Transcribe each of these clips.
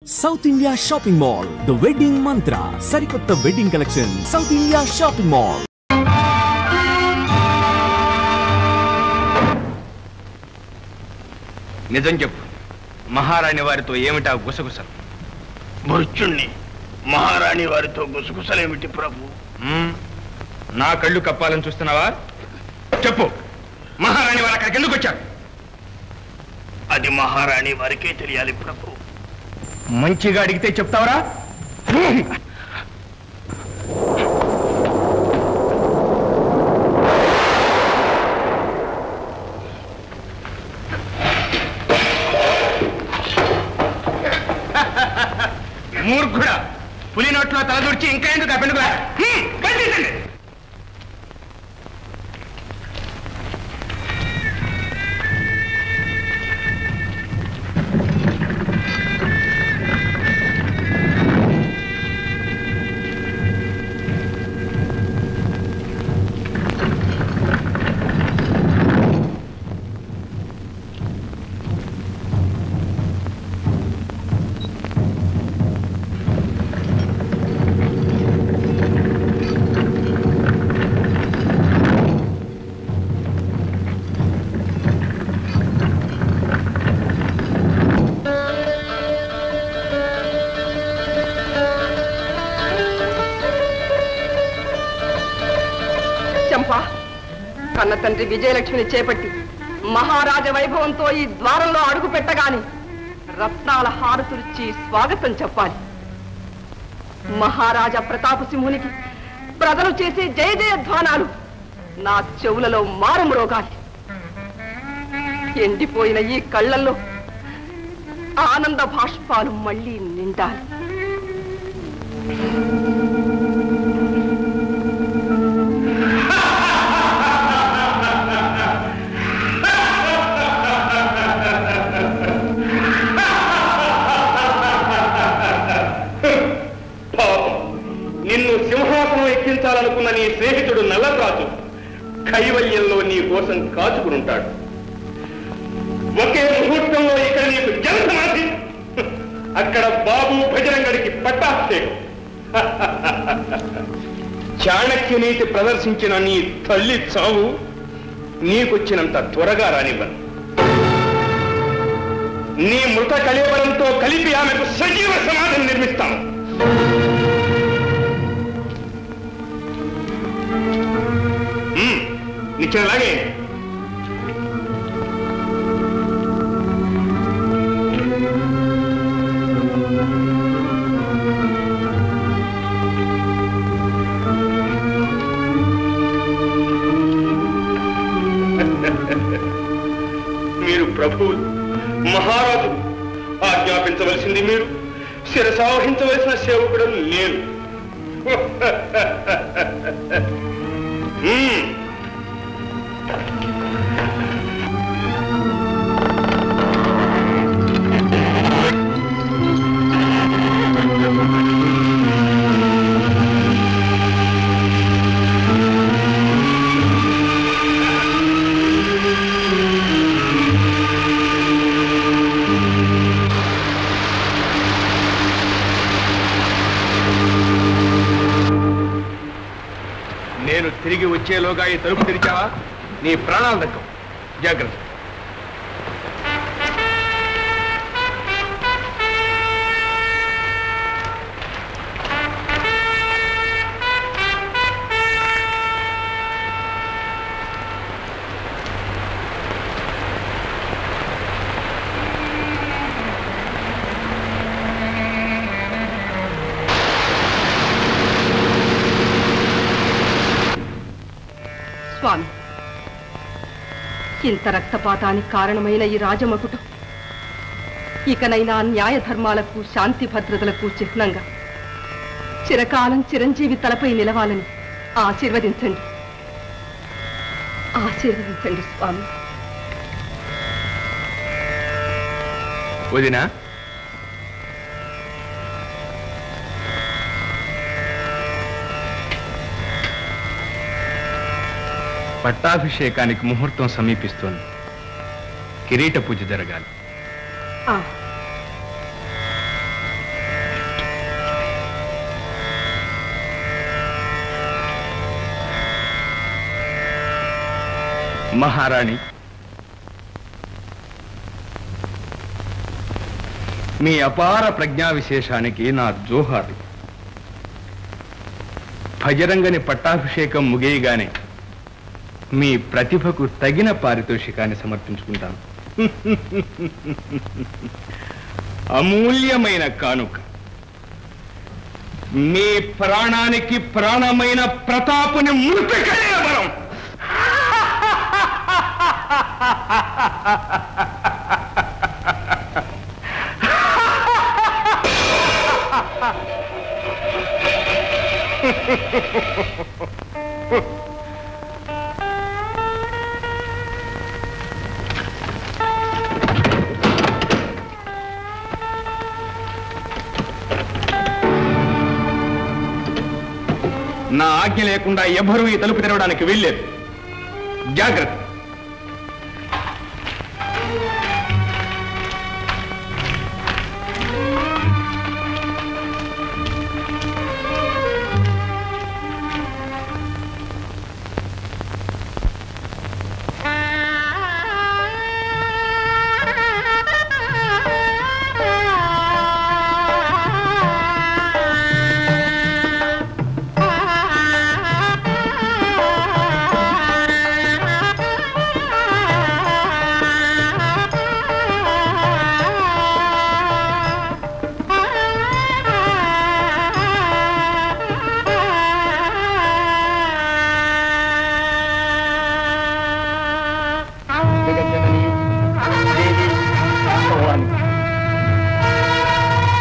South India Shopping Mall, The Wedding Mantra, Sarikotta Wedding Collection, South India Shopping Mall. నిజం చెప్పు, మహారాణి వారితో ఏమిటా గుసగుసలు? మృత్యుణ్ణి మహారాణి వారితో గుసగుసలేమిటి ప్రభు? నా కళ్ళు కప్పాలని చూస్తున్నావా? చెప్పు, మహారాణి వారు అక్కడికి ఎందుకు వచ్చారు? అది మహారాణి వారికే తెలియాలి ప్రభు. మంచిగా అడిగితే చెప్తావరా? మూర్ఖుడా, పులి నోట్లో తలదూర్చి ఇంకా ఎందుకు ఆ పెనుగులా? బంధించండి. కన్న తండ్రి విజయలక్ష్మిని చేపట్టి మహారాజ వైభవంతో ఈ ద్వారంలో అడుగు పెట్టగాని రత్నాల హారతులిచ్చి స్వాగతం చెప్పాలి. మహారాజా ప్రతాప సింహునికి ప్రజలు చేసే జయ జయధ్వానాలు నా చెవులలో మారుమ్రోగాలి. ఎండిపోయిన ఈ కళ్ళల్లో ఆనంద భాష్పాలు మళ్లీ నిండాలి. నిన్ను సింహాసనం ఎక్కించాలనుకున్న నీ స్నేహితుడు నల్లరాజు కైవల్యంలో నీ కోసం కాచుకునుంటాడు. ఒకే ముహూర్తంలో ఇక్కడ నీకు జనసమాధి, అక్కడ బాబు భజరంగడికి పట్టాభిషేకం. చాణక్య నీతి ప్రదర్శించిన నీ తల్లి చావు నీకొచ్చినంత త్వరగా రానివ్వను. నీ మృత కళేబరంతో కలిపి ఆమెకు సజీవ సమాధిని నిర్మిస్తాను. నిశ్చయలాగే మీరు ప్రభువు, మహారాజు, ఆజ్ఞాపించవలసింది మీరు, శిరసావహించవలసిన సేవకుడు నేను. నేను తిరిగి వచ్చేలోగా ఈ తలుపు తెరిచావా నీ ప్రాణాలు దక్కవు. జాగ్రత్త. స్వామి, ఇంత రక్తపాతానికి కారణమైన ఈ రాజమకుటం ఇకనైనా న్యాయ ధర్మాలకు, శాంతి భద్రతలకు చిహ్నంగా చిరకాలం చిరంజీవి తలపై నిలవాలని ఆశీర్వదించండి. ఆశీర్వదించండి స్వామి. వదినా, పట్టాభిషేకానికి ముహూర్తం సమీపిస్తోంది. కిరీట పూజ జరగాలి. మహారాణి, మీ అపార ప్రజ్ఞా విశేషానికి నా జోహారు. భజరంగని పట్టాభిషేకం ముగియగానే మీ ప్రతిభకు తగిన పారితోషికాన్ని సమర్పించుకుంటాను. అమూల్యమైన కానుక, మీ ప్రాణానికి ప్రాణమైన ప్రతాపుని మృతికలే బలం. నా ఆజ్ఞ లేకుండా ఎవరూ ఈ తలుపు తెరవడానికి వెళ్ళలేదు. జాగ్రత్త.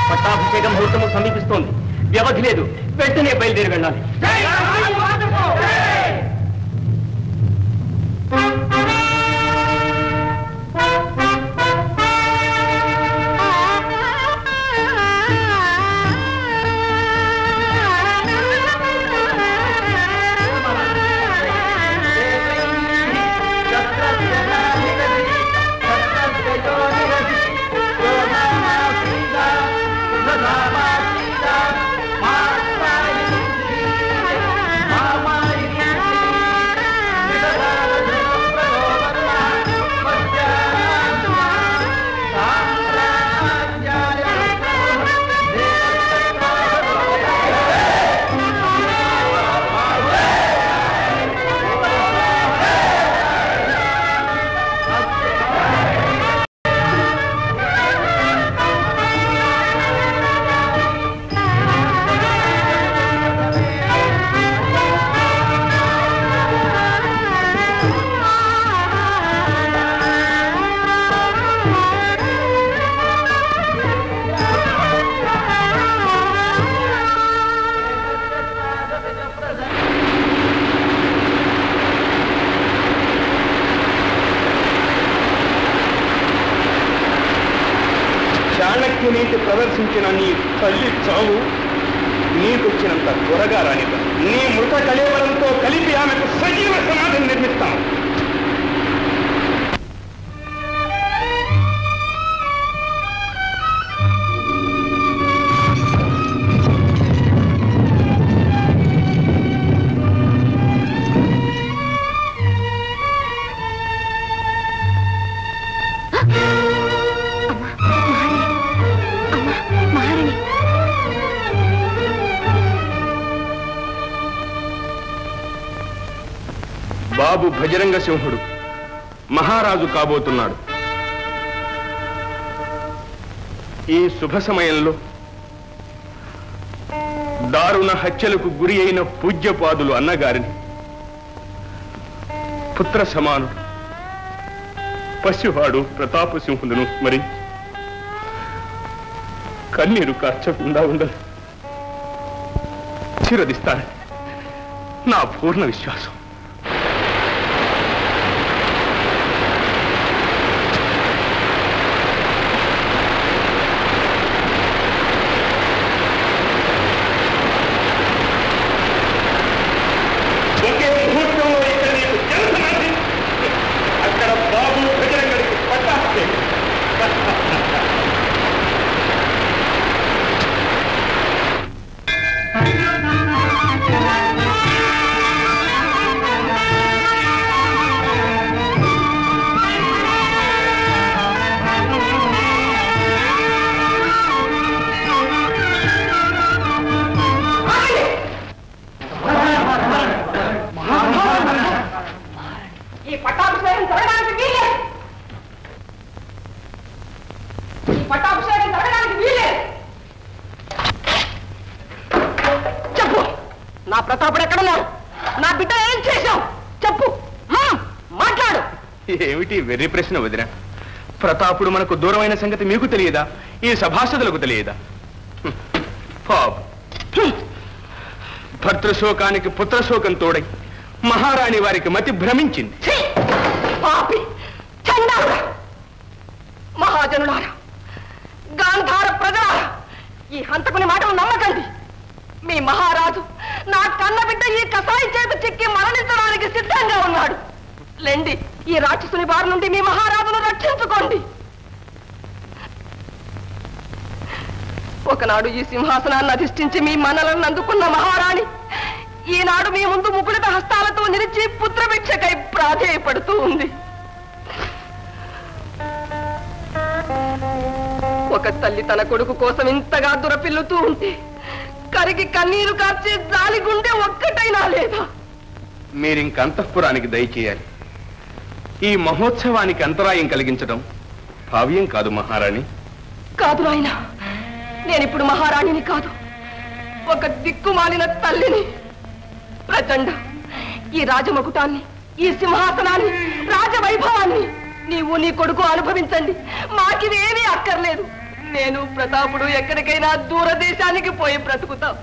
పట్టాభిషేకం ముహూర్తము సమీపిస్తోంది. వ్యవధి లేదు, వెంటనే బయలుదేరి వెళ్ళాలి. నీతి ప్రదర్శించిన నీ తల్లి చావు నీకొచ్చినంత త్వరగా రానివ్వ. నీ మృత కళేవరంతో కలిపి ఆమెకు సజీవ సమాధిని నిర్మిస్తాం. బాబు భజరంగ సింహుడు మహారాజు కాబోతున్నాడు. ఈ శుభ సమయంలో దారుణ హత్యలకు గురి అయిన పూజ్యపాదులు అన్నగారిని పుత్ర సమానుడు పసివాడు ప్రతాపసింహులను స్మరించి కన్నీరు కార్చకుండా ఉండదు. చిరదిస్తారని నా పూర్ణ విశ్వాసం. నా ప్రతాపుడు ఎక్కడున్నాడు? నా బిడ్డ ఏం చేశావు చెప్పు, మాట్లాడు. ఏమిటి వెర్రి ప్రశ్న వదిన? ప్రతాపుడు మనకు దూరమైన సంగతి మీకు తెలియదా? ఈ సభాసదులకు తెలియదా? పాపం, భర్తృశోకానికి పుత్రశోకం తోడై మహారాణి వారికి మతి భ్రమించింది. పాపి, చండాలుడా, మహాజనులారా, గాంధార ప్రజలారా, ఈ హంతకుని మాటలు నమ్మకండి. మీ మహారాజు నా కన్న బిడ్డ ఈ కసాయి చేతి చిక్కి మరణించడానికి సిద్ధంగా ఉన్నాడు. లేండి, ఈ రాక్షసుని బారి నుండి మీ మహారాజును రక్షించుకోండి. ఒకనాడు ఈ సింహాసనాన్ని అధిష్ఠించి మీ మనలను అందుకున్న మహారాణి ఈనాడు మీ ముందు ముకుళిత హస్తాలతో నిలిచి పుత్రభిక్షకై ప్రాధేయపడుతూ ఉంది. ఒక తల్లి తన కొడుకు కోసం ఇంతగా దురపిల్లుతూ ఉంటే కరిగి కన్నీరు కార్చే జాలి గుండె ఒక్కటైనా లేదా? మీరింక అంతఃపురానికి దయచేయాలి. ఈ మహోత్సవానికి అంతరాయం కలిగించడం భావ్యం కాదు మహారాణి. కాదు నాయనా, నేనిప్పుడు మహారాణిని కాదు, ఒక దిక్కుమాలిన తల్లిని. ప్రచండ, ఈ రాజమకుటాన్ని, ఈ సింహాసనాన్ని, రాజవైభవాన్ని నీవు నీ కొడుకు అనుభవించండి. మాకిదేమీ అక్కర్లేదు. నేను ప్రతాపుడు ఎక్కడికైనా దూరదేశానికి పోయి బ్రతుకుతాం.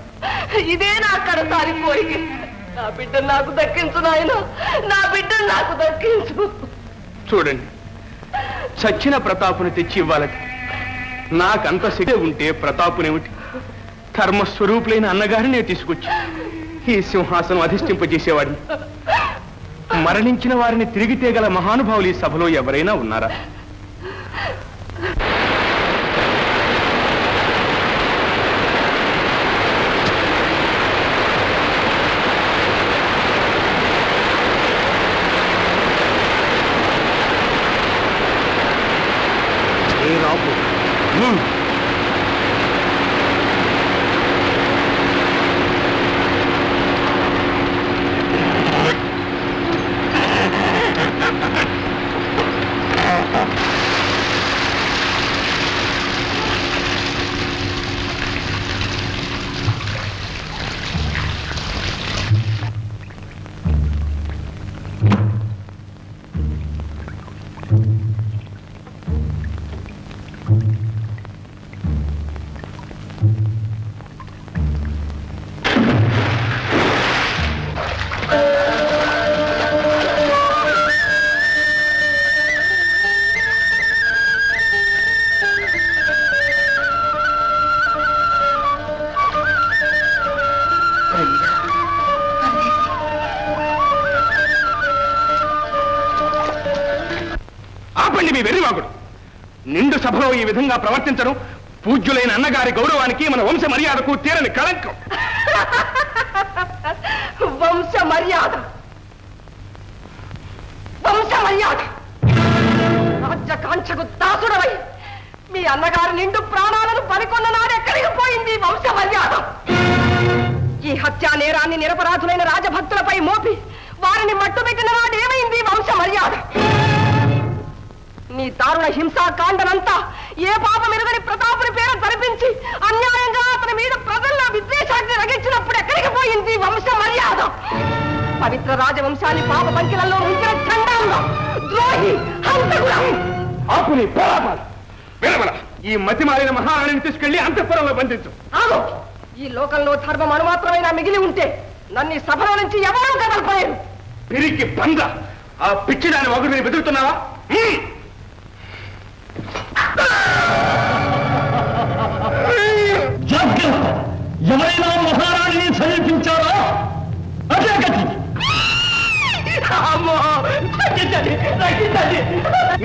ఇదే నా కడసారి కోరిక. నా బిడ్డ నాకు దక్కించు నాయనా, నా బిడ్డ నాకు దక్కించు. చూడండి, చచ్చిన ప్రతాపుని తెచ్చి ఇవ్వాలట. నాకంత శక్తి ఉంటే ప్రతాపునేమిటి, ధర్మస్వరూపులైన అన్నగారినే తీసుకొచ్చి ఈ సింహాసనం అధిష్ఠింపజేసేవాడిని. మరణించిన వారిని తిరిగి తేగల మహానుభావులు ఈ సభలో ఎవరైనా ఉన్నారా? మీ వెర్రివాగుడు నిండు సభలో ఈ విధంగా ప్రవర్తించడం పూజ్యులైన అన్నగారి గౌరవానికి, మన వంశ మర్యాదకు తీరని కళంకం. వంశ మర్యాద, వంశ మర్యాద, రాజ్యకాంక్షకు దాసుడవై మీ అన్నగారు నిండు ప్రాణాలను పనికొన్న నాడు ఎక్కడికి పోయింది వంశ మర్యాద? ఈ హత్యా నేరాన్ని నిరపరాధులైన రాజభక్తులపై మోపి వారిని మట్టుబెట్టిన నాడు ఏమైంది వంశ మర్యాద? నీ దారుణ హింసాకాండనంతా ఏ పాపం ఎరుగని ప్రతాపుని పేరు తరిపించి అన్యాయంగా అతని మీద ప్రజల్లో విద్వేషాన్ని రగించినప్పుడు ఎక్కడికి పోయింది వంశ మర్యాద? పవిత్ర రాజవంశాన్ని పాప పంకిలలో ఉంచిన చండాలుడు, ద్రోహి, హంతకుడు. ఆపుని ప్రలాపాలు విరమల. ఈ మతిమాలిన మహారాణిని తీసుకెళ్లి అంతఃపురంలో బంధించు. ఆగు. ఈ లోకంలో ధర్మం అణుమాత్రమైనా మిగిలి ఉంటే నన్ను సభలో నుంచి ఎవరూ కదలపోయారు. పిరికి బంద, ఆ పిచ్చిదాని వగుడిని బెదురుతున్నావా? ఎవరైనా మహారాణిని సమీపించారా? అదే గతి.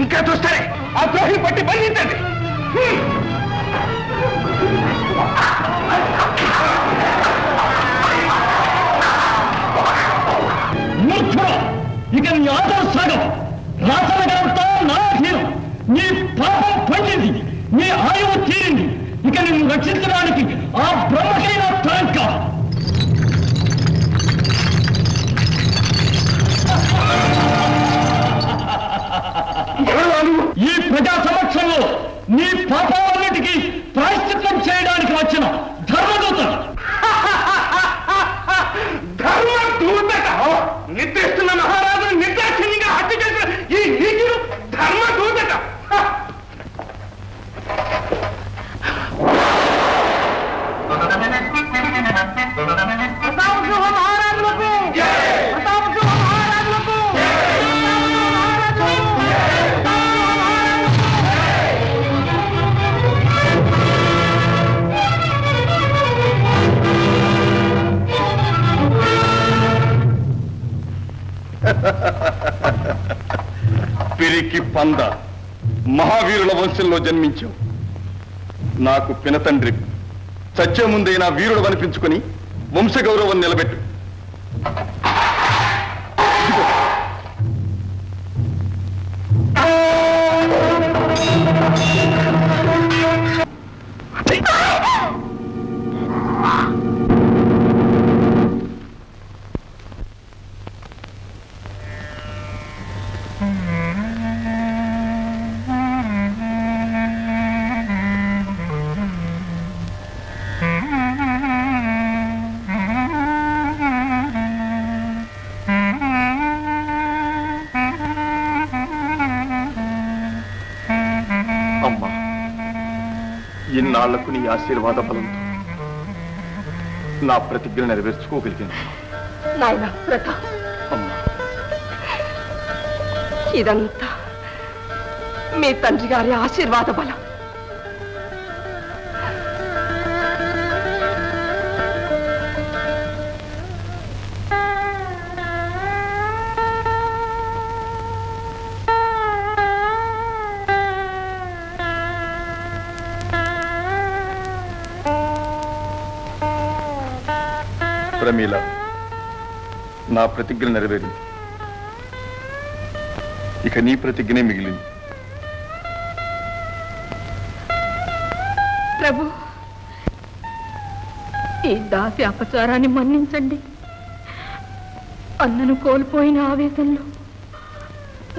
ఇంకా చూస్తారే, ఆ ద్రోహి పట్టి బంధించండి. మూర్ఖుడా, ఇక నీ ఆదర్శం రాసనగరంతో నాధీనం. నీ పాపం పండింది, నీ ఆయువు తీరింది. ఇక నిన్ను రక్షించడానికి ఆ బ్రహ్మకైన తాంక. ఈ ప్రజా సమక్షంలో నీ పాపాలన్నిటికీ ప్రాయశ్చిత్తం చేయడానికి వచ్చిన ధర్మదూత. పంద మహావీరుల వంశంలో జన్మించావు. నాకు పినతండ్రి. చచ్చే ముందైనా వీరుడు అనిపించుకుని వంశగౌరవం నిలబెట్టు. ఇన్నాళ్లకు నీ ఆశీర్వాద బలంతో నా ప్రతిజ్ఞ నెరవేర్చుకోగలిగాను. నాయనా ప్రతాప్, ఇదంతా మీ తండ్రి గారి ఆశీర్వాద బలం. ప్రమీల, నా ప్రతిజ్ఞ నెరవేరింది. ఇక నీ ప్రతిజ్ఞనే మిగిలింది. ప్రభు, ఈ దాసి అపచారాన్ని మన్నించండి. అన్నను కోల్పోయిన ఆవేశంలో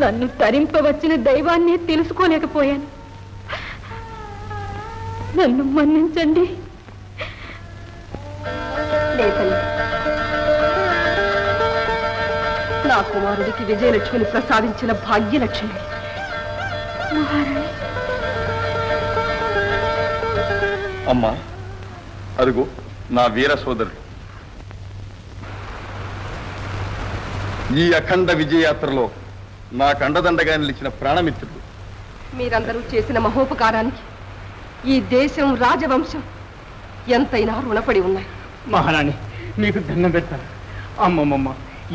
నన్ను తరింపవచ్చిన దైవాన్ని తెలుసుకోలేకపోయాను. నన్ను మన్నించండి. నా కుమారుడికి విజయలక్ష్మిని ప్రసాదించిన భాగ్యలక్ష్మి. అమ్మా, అరుగు నా వీర సోదరుడు. ఈ అఖండ విజయయాత్రలో నాకు అండదండగా నిలిచిన ప్రాణమిత్రుడు. మీరందరూ చేసిన మహోపకారానికి ఈ దేశం, రాజవంశం ఎంతైనా రుణపడి ఉన్నాయి. మహారాణి, మీకు దండం పెడతాను. అమ్మమ్మమ్మ,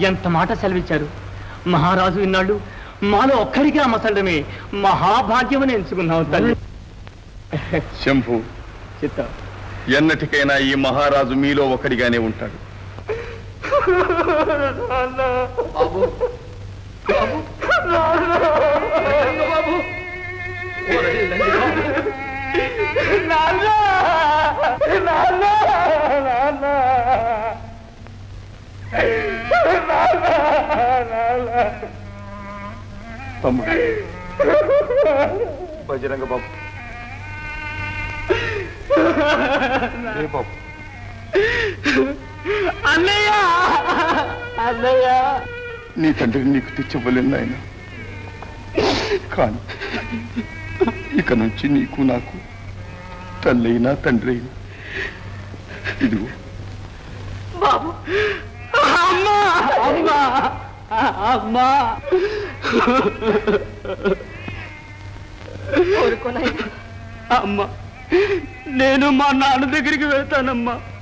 ఎంత మాట సెలవిచ్చారు. మహారాజు ఇన్నాళ్ళు మాలో ఒక్కడికే అమ్మసడమే మహాభాగ్యమని ఎంచుకున్నావు తల్లి. శంభు, చిత్త, ఎన్నటికైనా ఈ మహారాజు మీలో ఒకడిగానే ఉంటాడు. తమ్ముడు బజరంగ బాబు, బాబు, అన్నయ్య, అన్నయ్య, నీ తండ్రిని నీకు తెచ్చివ్వలేను నాయన. కానీ ఇక నుంచి నీకు నాకు తల్లైనా తండ్రి అయినా ఇదిగో. బాబు, అమ్మా, అమ్మా, అమ్మా, కోరుకోనాయనా. అమ్మా, నేను మా నాన్న దగ్గరికి వెళ్తానమ్మా.